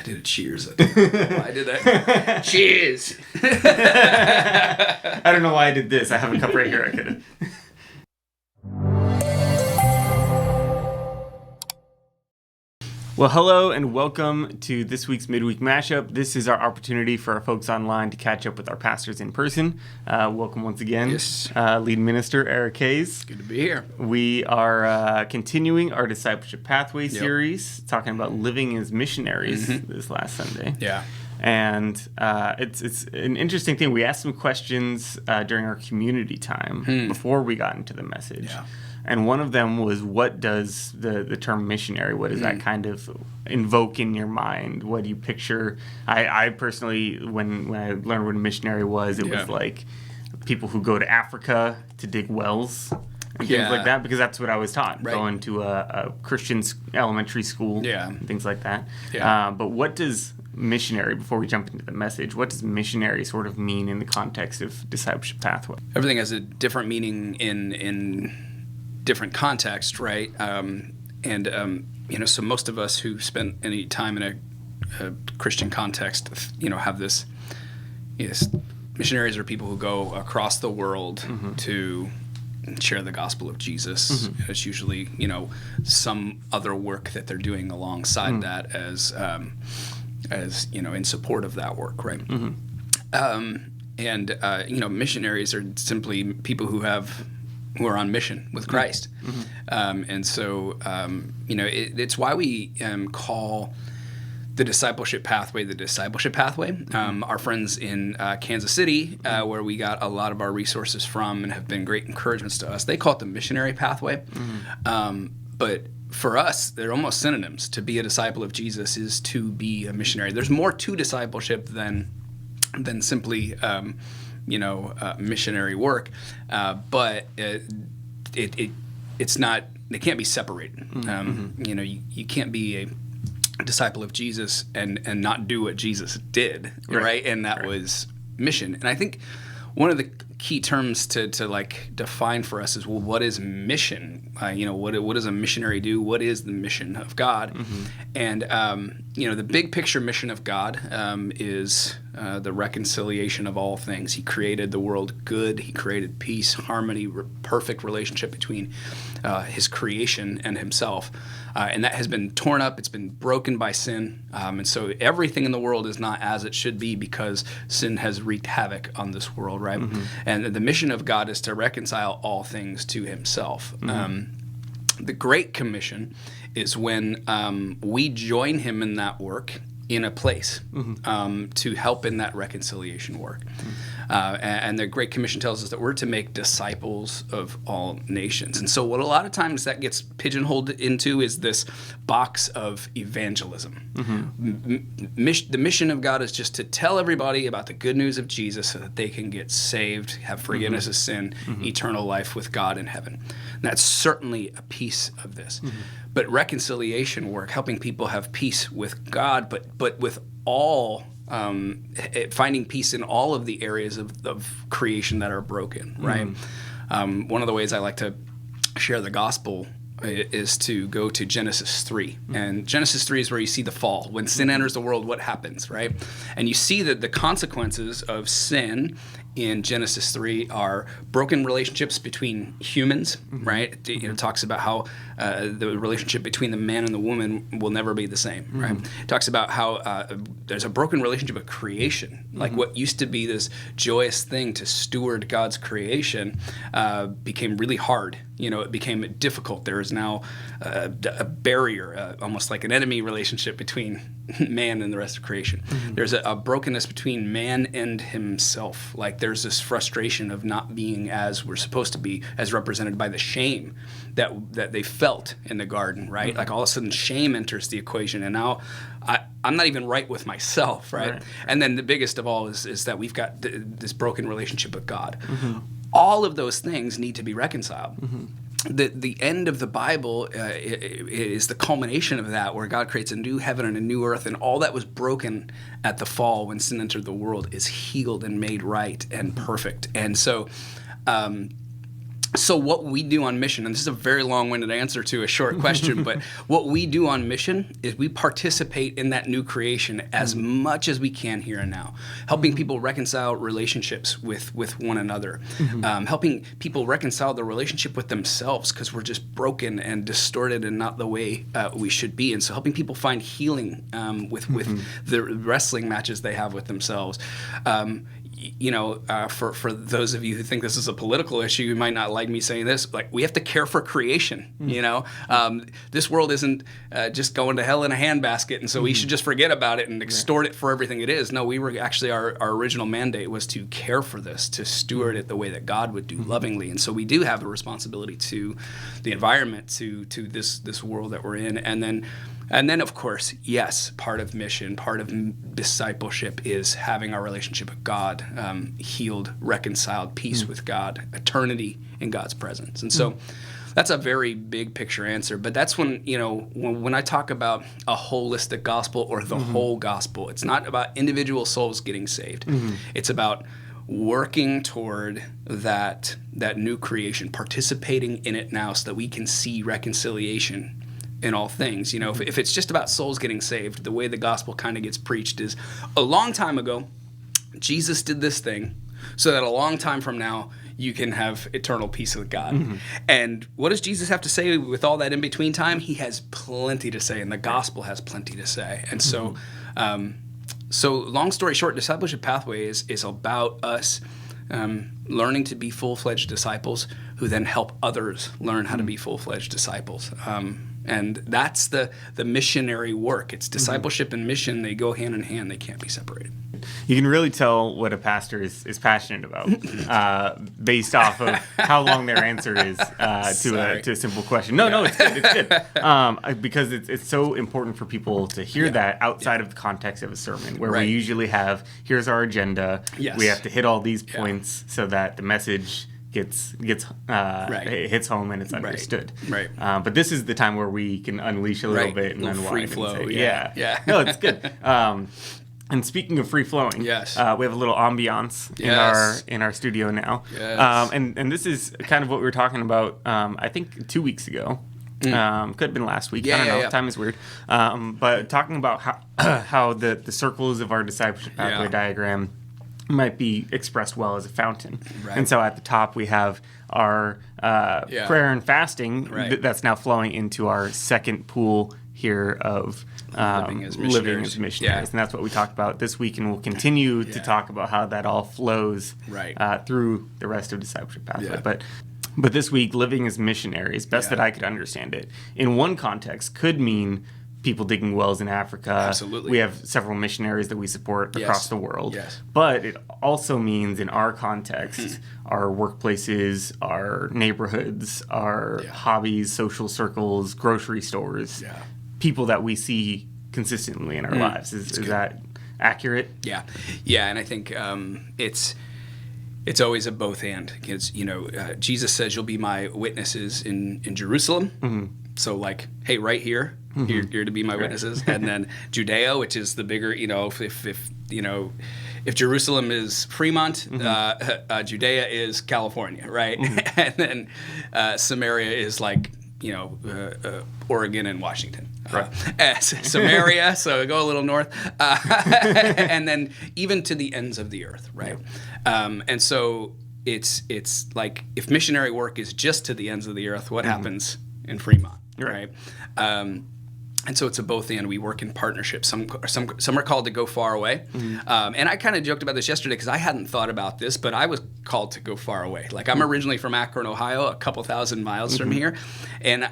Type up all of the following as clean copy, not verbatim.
did a cheers. I don't know why I did that. Cheers. I don't know why I did this. I have a cup right here. I could have. Well, hello and welcome to this week's Midweek Mashup. This is our opportunity for our folks online to catch up with our pastors in person. Welcome once again, Yes. Lead Minister Eric Hayes. Good to be here. We are continuing our Discipleship Pathway series, talking about living as missionaries this last Sunday. Yeah. And it's an interesting thing. We asked some questions during our community time before we got into the message. Yeah. And one of them was, what does the term missionary, what does that kind of invoke in your mind? What do you picture? I personally, when I learned what a missionary was, it was like people who go to Africa to dig wells and things like that, because that's what I was taught, going to a Christian elementary school and things like that. Yeah. But what does missionary, before we jump into the message, what does missionary sort of mean in the context of Discipleship Pathway? Everything has a different meaning in different context, right? So most of us who spent any time in a Christian context, have this. Yes, missionaries are people who go across the world to share the gospel of Jesus. It's usually, some other work that they're doing alongside that as in support of that work, right? Missionaries are simply people who are on mission with Christ. It's why we call the discipleship pathway the discipleship pathway. Our friends in Kansas City, where we got a lot of our resources from and have been great encouragements to us, they call it the missionary pathway. But for us, they're almost synonyms. To be a disciple of Jesus is to be a missionary. There's more to discipleship than simply missionary work, but it's not. They can't be separated. You can't be a disciple of Jesus and not do what Jesus did, right? And that was mission. And I think one of the key terms to define for us is, well, what is mission? What does a missionary do? What is the mission of God? And the big picture mission of God is the reconciliation of all things. He created the world good. He created peace, harmony, perfect relationship between his creation and himself. And that has been torn up. It's been broken by sin. And so everything in the world is not as it should be because sin has wreaked havoc on this world, right? And the mission of God is to reconcile all things to himself. The Great Commission is when we join him in that work in a place to help in that reconciliation work. And the Great Commission tells us that we're to make disciples of all nations. And so what a lot of times that gets pigeonholed into is this box of evangelism. The mission of God is just to tell everybody about the good news of Jesus so that they can get saved, have forgiveness of sin, eternal life with God in heaven. And that's certainly a piece of this. But reconciliation work, helping people have peace with God, but with all, finding peace in all of the areas of creation that are broken, right? One of the ways I like to share the gospel is to go to Genesis 3. And Genesis 3 is where you see the fall. When sin enters the world, what happens, right? And you see that the consequences of sin in Genesis 3 are broken relationships between humans, right? It talks about how the relationship between the man and the woman will never be the same, right? It talks about how there's a broken relationship with creation. Like what used to be this joyous thing to steward God's creation became really hard. It became difficult. There is now a barrier, almost like an enemy relationship between man and the rest of creation. There's a brokenness between man and himself. Like there's this frustration of not being as we're supposed to be, as represented by the shame that they felt in the garden, right? Like all of a sudden shame enters the equation, and now I'm not even right with myself, right? And then the biggest of all is that we've got this broken relationship with God. All of those things need to be reconciled. The end of the Bible is the culmination of that, where God creates a new heaven and a new earth, and all that was broken at the fall when sin entered the world is healed and made right and perfect. And so So what we do on mission, and this is a very long-winded answer to a short question, but what we do on mission is we participate in that new creation as much as we can here and now, helping people reconcile relationships with one another, helping people reconcile their relationship with themselves because we're just broken and distorted and not the way we should be. And so helping people find healing with the wrestling matches they have with themselves. For those of you who think this is a political issue, you might not like me saying this. Like, we have to care for creation. This world isn't just going to hell in a handbasket, and so we should just forget about it and extort it for everything it is. No, we were actually our original mandate was to care for this, to steward it the way that God would do, lovingly. And so we do have a responsibility to the environment, to this world that we're in, and then, of course, yes, part of mission, part of discipleship is having our relationship with God healed, reconciled, peace with God, eternity in God's presence. And so that's a very big picture answer. But that's when I talk about a holistic gospel or the whole gospel, it's not about individual souls getting saved. It's about working toward that new creation, participating in it now so that we can see reconciliation in all things. If it's just about souls getting saved, the way the gospel kind of gets preached is a long time ago, Jesus did this thing so that a long time from now, you can have eternal peace with God. And what does Jesus have to say with all that in between time? He has plenty to say, and the gospel has plenty to say. And so long story short, Discipleship Pathway is about us learning to be full-fledged disciples who then help others learn how to be full-fledged disciples. And that's the missionary work. It's discipleship and mission. They go hand in hand. They can't be separated. You can really tell what a pastor is passionate about based off of how long their answer is to a simple question. No, it's good. It's good. Because it's so important for people to hear that outside of the context of a sermon, where we usually have, here's our agenda. Yes. We have to hit all these points so that the message it hits home and it's understood. Right. But this is the time where we can unleash a little bit and unwind. Free flow. And say, No, it's good. And speaking of free flowing, we have a little ambiance in our studio now. Yes. And this is kind of what we were talking about. I think 2 weeks ago. Could have been last week. I don't know. Time is weird. But talking about how the circles of our discipleship pathway diagram might be expressed well as a fountain. Right. And so at the top we have our prayer and fasting that's now flowing into our second pool here of living as missionaries. And that's what we talked about this week, and we'll continue to talk about how that all flows through the rest of Discipleship Pathway. But this week, living as missionaries, best that I could understand it, in one context could mean people digging wells in Africa. Absolutely. We have several missionaries that we support across the world. Yes. But it also means, in our context, our workplaces, our neighborhoods, our hobbies, social circles, grocery stores, people that we see consistently in our lives. Is that accurate? Yeah. And I think it's always a both and. Because, Jesus says, you'll be my witnesses in Jerusalem. So hey, right here, you're to be my witnesses. And then Judea, which is the bigger, if Jerusalem is Fremont, Judea is California, right? And then Samaria is Oregon and Washington. Samaria, so go a little north. And then even to the ends of the earth, right? And so it's like, if missionary work is just to the ends of the earth, what happens in Fremont, right? And so it's a both and. We work in partnership. Some are called to go far away. And I kind of joked about this yesterday because I hadn't thought about this, but I was called to go far away. I'm originally from Akron, Ohio, a couple thousand miles from here. And,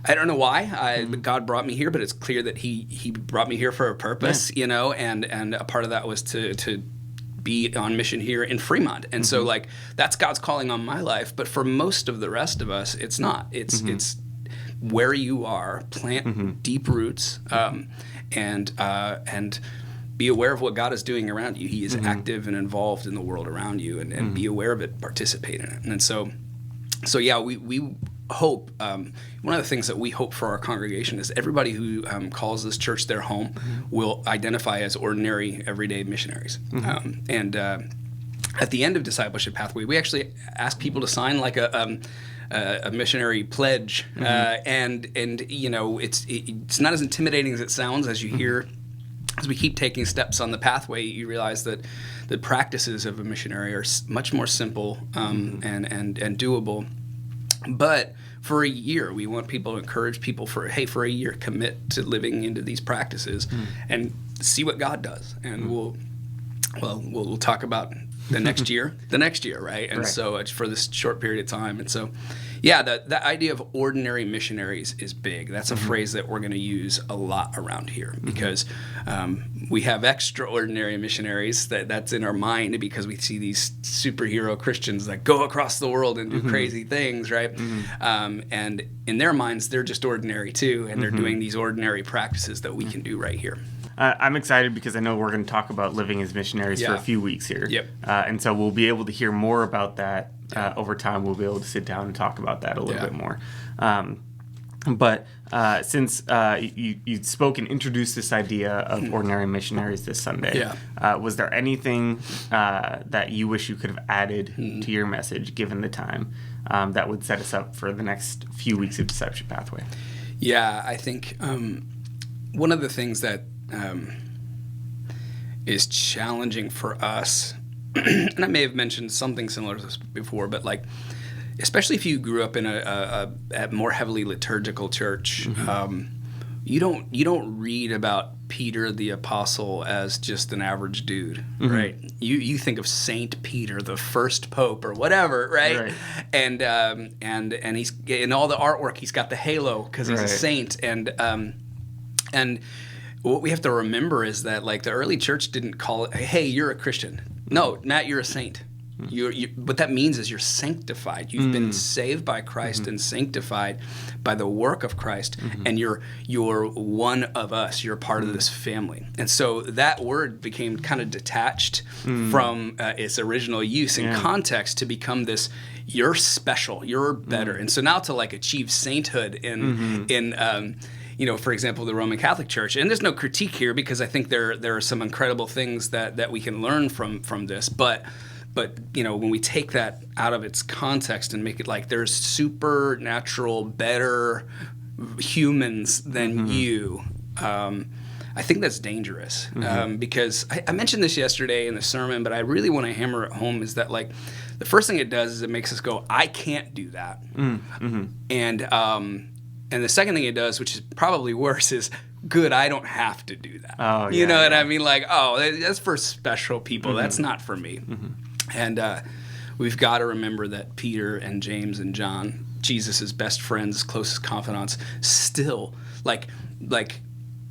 I don't know why God brought me here, but it's clear that he brought me here for a purpose, and a part of that was to be on mission here in Fremont. And so that's God's calling on my life. But for most of the rest of us, it's not. It's where you are, plant deep roots, and be aware of what God is doing around you. He is active and involved in the world around you, and be aware of it, participate in it. And so we hope, one of the things that we hope for our congregation is everybody who calls this church their home will identify as ordinary, everyday missionaries. at the end of Discipleship Pathway, we actually ask people to sign like a missionary pledge, and you know, it's not as intimidating as it sounds. As you hear, as we keep taking steps on the pathway, you realize that the practices of a missionary are much more simple and doable. But for a year, we want people to encourage people for a year, commit to living into these practices and see what God does. And we'll talk about the next year, right? And so it's for this short period of time. And so, yeah, the idea of ordinary missionaries is big. That's a phrase that we're going to use a lot around here because we have extraordinary missionaries that's in our mind because we see these superhero Christians that go across the world and do crazy things, right? And in their minds, they're just ordinary too, and they're doing these ordinary practices that we can do right here. I'm excited because I know we're going to talk about living as missionaries for a few weeks here. Yep. And so we'll be able to hear more about that over time. We'll be able to sit down and talk about that a little bit more. But since you spoke and introduced this idea of ordinary missionaries this Sunday, was there anything that you wish you could have added to your message, given the time, that would set us up for the next few weeks of Discipleship Pathway? Yeah, I think one of the things that is challenging for us, and I may have mentioned something similar to this before, but like, especially if you grew up in a more heavily liturgical church, you don't read about Peter the Apostle as just an average dude, right? You think of Saint Peter, the first pope or whatever, right? And he's in all the artwork. He's got the halo because he's a saint, and what we have to remember is that like the early church didn't call it, hey, you're a Christian. No, Matt, you're a saint. What that means is you're sanctified. You've been saved by Christ and sanctified by the work of Christ, and you're one of us. You're part of this family. And so that word became kind of detached from its original use and context to become this, you're special, you're better. And so now to like achieve sainthood in for example, the Roman Catholic Church, and there's no critique here because I think there are some incredible things that we can learn from this, but when we take that out of its context and make it like there's supernatural, better humans than you, I think that's dangerous because I mentioned this yesterday in the sermon, but I really want to hammer it home is that like the first thing it does is it makes us go, I can't do that, and the second thing it does, which is probably worse, is good, I don't have to do that. You know what I mean? Like, that's for special people. That's not for me. And we've got to remember that Peter and James and John, Jesus' best friends, closest confidants, still, like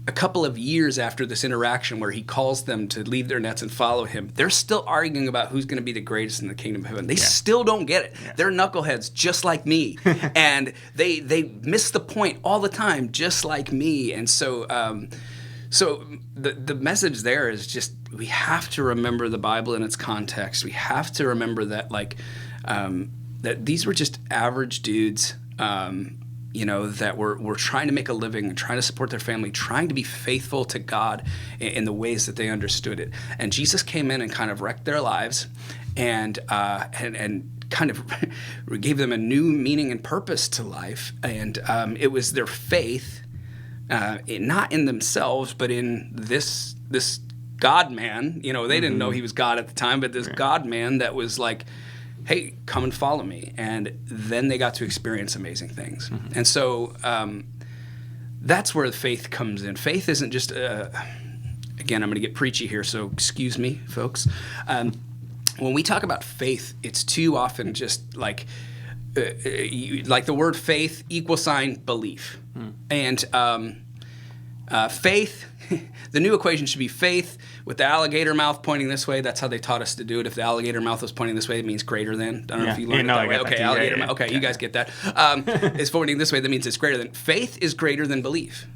a couple of years after this interaction where he calls them to leave their nets and follow him, they're still arguing about who's going to be the greatest in the kingdom of heaven. They still don't get it. They're knuckleheads just like me. And they miss the point all the time just like me. And so the message there is just we have to remember the Bible in its context. We have to remember that that these were just average dudes that were trying to make a living, trying to support their family, trying to be faithful to God in the ways that they understood it. And Jesus came in and kind of wrecked their lives and kind of gave them a new meaning and purpose to life. And it was their faith, not in themselves, but in this God-man. They didn't know he was God at the time, but this God-man that was like, hey, come and follow me. And then they got to experience amazing things. And so that's where the faith comes in. Faith isn't just, again, I'm going to get preachy here, so excuse me, folks. When we talk about faith, it's too often just like the word faith = belief. And faith, the new equation should be faith with the alligator mouth pointing this way. That's how they taught us to do it. If the alligator mouth was pointing this way, it means greater than. I don't know if you learned it that way. Okay, alligator mouth. Okay, you guys get that. It's pointing this way. That means it's greater than. Faith is greater than belief.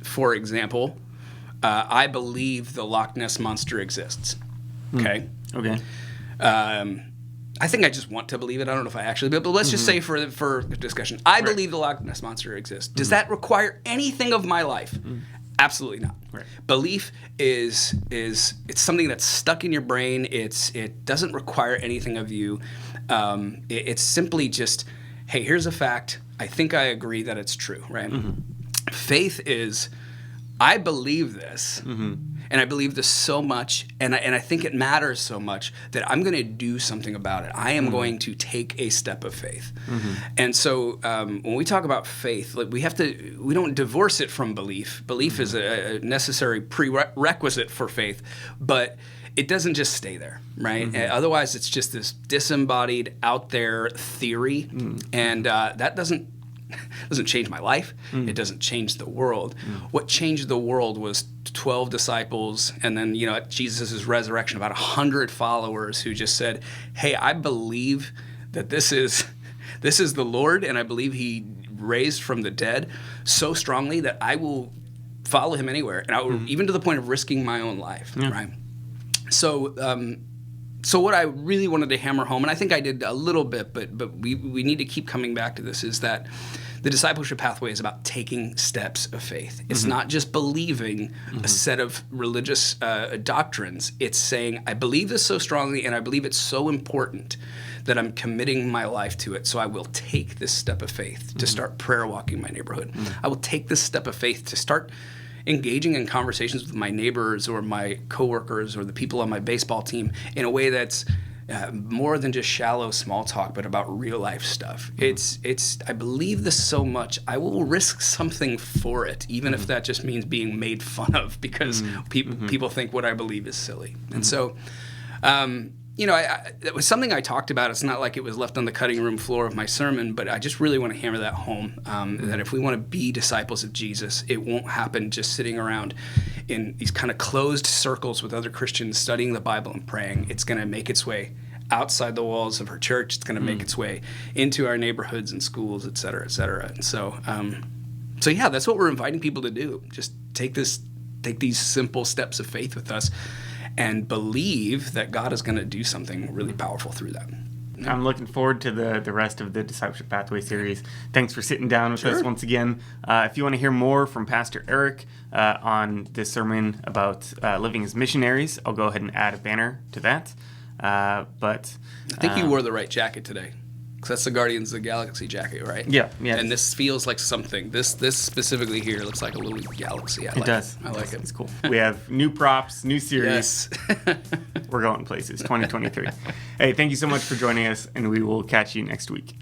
For example, I believe the Loch Ness Monster exists. Okay? Okay. I think I just want to believe it. I don't know if I actually, but let's just say for discussion, I believe the Loch Ness Monster exists. Does that require anything of my life? Absolutely not. Right. Belief is it's something that's stuck in your brain. It doesn't require anything of you. It's simply just, hey, here's a fact. I think I agree that it's true, right? Faith is, I believe this, and I believe this so much, and I think it matters so much that I'm going to do something about it. I am going to take a step of faith. And so when we talk about faith, like we don't divorce it from belief. Belief is a necessary prerequisite for faith, but it doesn't just stay there, right? Otherwise, it's just this disembodied, out there theory, and that doesn't change my life. It doesn't change the world. What changed the world was 12 disciples, and then at Jesus' resurrection, about 100 followers who just said, "Hey, I believe that this is the Lord, and I believe He raised from the dead so strongly that I will follow Him anywhere, and I will, even to the point of risking my own life." Right. So what I really wanted to hammer home, and I think I did a little bit, but we need to keep coming back to this, is that the discipleship pathway is about taking steps of faith. It's not just believing a set of religious doctrines. It's saying, I believe this so strongly, and I believe it's so important that I'm committing my life to it, so I will take this step of faith to start prayer walking my neighborhood. I will take this step of faith to start engaging in conversations with my neighbors or my coworkers or the people on my baseball team in a way that's more than just shallow small talk, but about real life stuff. It's I believe this so much, I will risk something for it, even if that just means being made fun of because people think what I believe is silly. And so, it was something I talked about. It's not like it was left on the cutting room floor of my sermon, but I just really want to hammer that home, that if we want to be disciples of Jesus, it won't happen just sitting around in these kind of closed circles with other Christians studying the Bible and praying. It's going to make its way outside the walls of our church. It's going to make its way into our neighborhoods and schools, et cetera, et cetera. And so, yeah, that's what we're inviting people to do. Just take these simple steps of faith with us and believe that God is going to do something really powerful through that. I'm looking forward to the rest of the Discipleship Pathway series. Thanks for sitting down with us once again. If you want to hear more from Pastor Eric on this sermon about living as missionaries, I'll go ahead and add a banner to that. But I think you wore the right jacket today. Because that's the Guardians of the Galaxy jacket, right? Yeah. And this feels like something. This specifically here looks like a little galaxy. It does. I like it. It's cool. We have new props, new series. Yes. We're going places. 2023. Hey, thank you so much for joining us, and we will catch you next week.